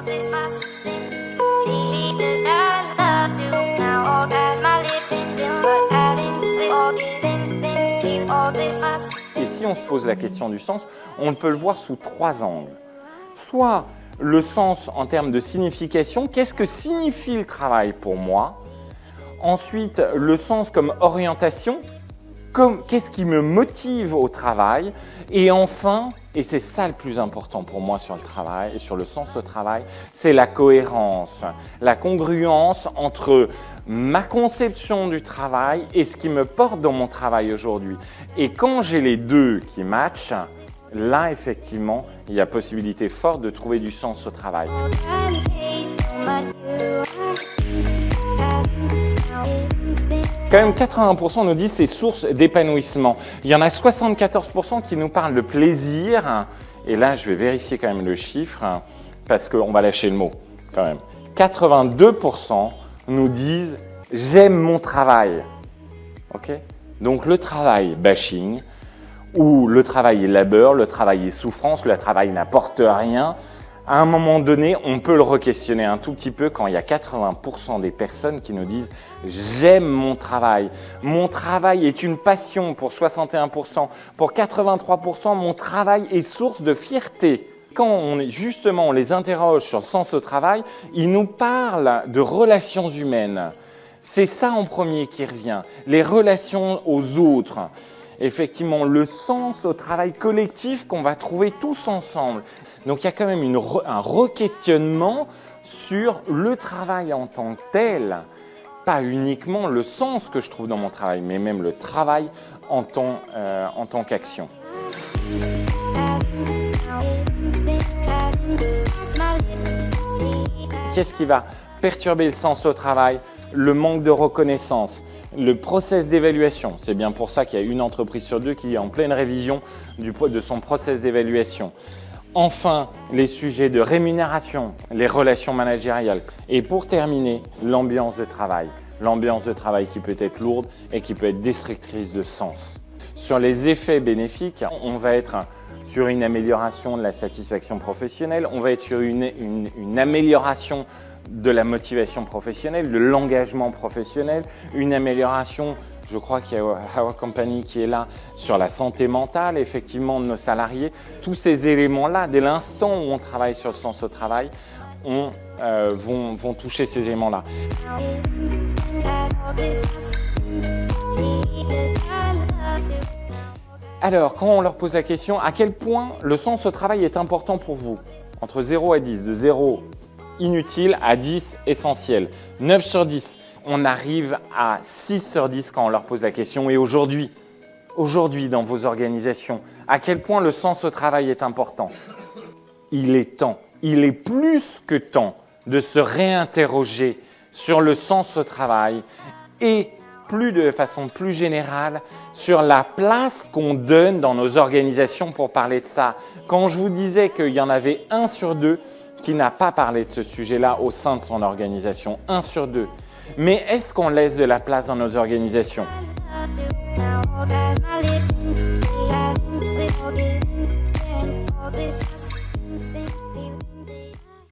Et si on se pose la question du sens, on peut le voir sous 3 angles. Soit le sens en termes de signification, qu'est-ce que signifie le travail pour moi? Ensuite, le sens comme orientation, qu'est-ce qui me motive au travail? Et enfin, et c'est ça le plus important pour moi sur le travail et sur le sens au travail, c'est la cohérence, la congruence entre ma conception du travail et ce qui me porte dans mon travail aujourd'hui. Et quand j'ai les deux qui matchent, là, effectivement, il y a possibilité forte de trouver du sens au travail. Quand même, 80% nous disent c'est source d'épanouissement. Il y en a 74% qui nous parlent de plaisir. Et là, je vais vérifier quand même le chiffre parce qu'on va lâcher le mot quand même. 82% nous disent j'aime mon travail. Okay? Donc le travail bashing ou le travail est labeur, le travail est souffrance, le travail n'apporte rien. À un moment donné, on peut le re-questionner un tout petit peu quand il y a 80% des personnes qui nous disent « j'aime mon travail ». Mon travail est une passion pour 61%. Pour 83%, mon travail est source de fierté. Quand on les interroge sur le sens au travail, ils nous parlent de relations humaines. C'est ça en premier qui revient, les relations aux autres. Effectivement, le sens au travail collectif qu'on va trouver tous ensemble. Donc, il y a quand même un re-questionnement sur le travail en tant que tel, pas uniquement le sens que je trouve dans mon travail, mais même le travail en tant qu'action. Qu'est-ce qui va perturber le sens au travail? Le manque de reconnaissance. Le process d'évaluation, c'est bien pour ça qu'il y a une entreprise sur 2 qui est en pleine révision de son process d'évaluation. Enfin, les sujets de rémunération, les relations managériales. Et pour terminer, l'ambiance de travail. L'ambiance de travail qui peut être lourde et qui peut être destructrice de sens. Sur les effets bénéfiques, on va être sur une amélioration de la satisfaction professionnelle, on va être sur une amélioration de la motivation professionnelle, de l'engagement professionnel, une amélioration, je crois qu'il y a Our Company qui est là, sur la santé mentale, effectivement, de nos salariés. Tous ces éléments-là, dès l'instant où on travaille sur le sens au travail, vont toucher ces éléments-là. Alors, quand on leur pose la question, à quel point le sens au travail est important pour vous? Entre 0 à 10, de 0 inutile à 10 essentiel. 9 sur 10, on arrive à 6 sur 10 quand on leur pose la question. Et aujourd'hui dans vos organisations, à quel point le sens au travail est important? Il est temps, il est plus que temps de se réinterroger sur le sens au travail et de façon plus générale sur la place qu'on donne dans nos organisations pour parler de ça. Quand je vous disais qu'il y en avait 1 sur 2 qui n'a pas parlé de ce sujet-là au sein de son organisation, 1 sur 2. Mais est-ce qu'on laisse de la place dans nos organisations?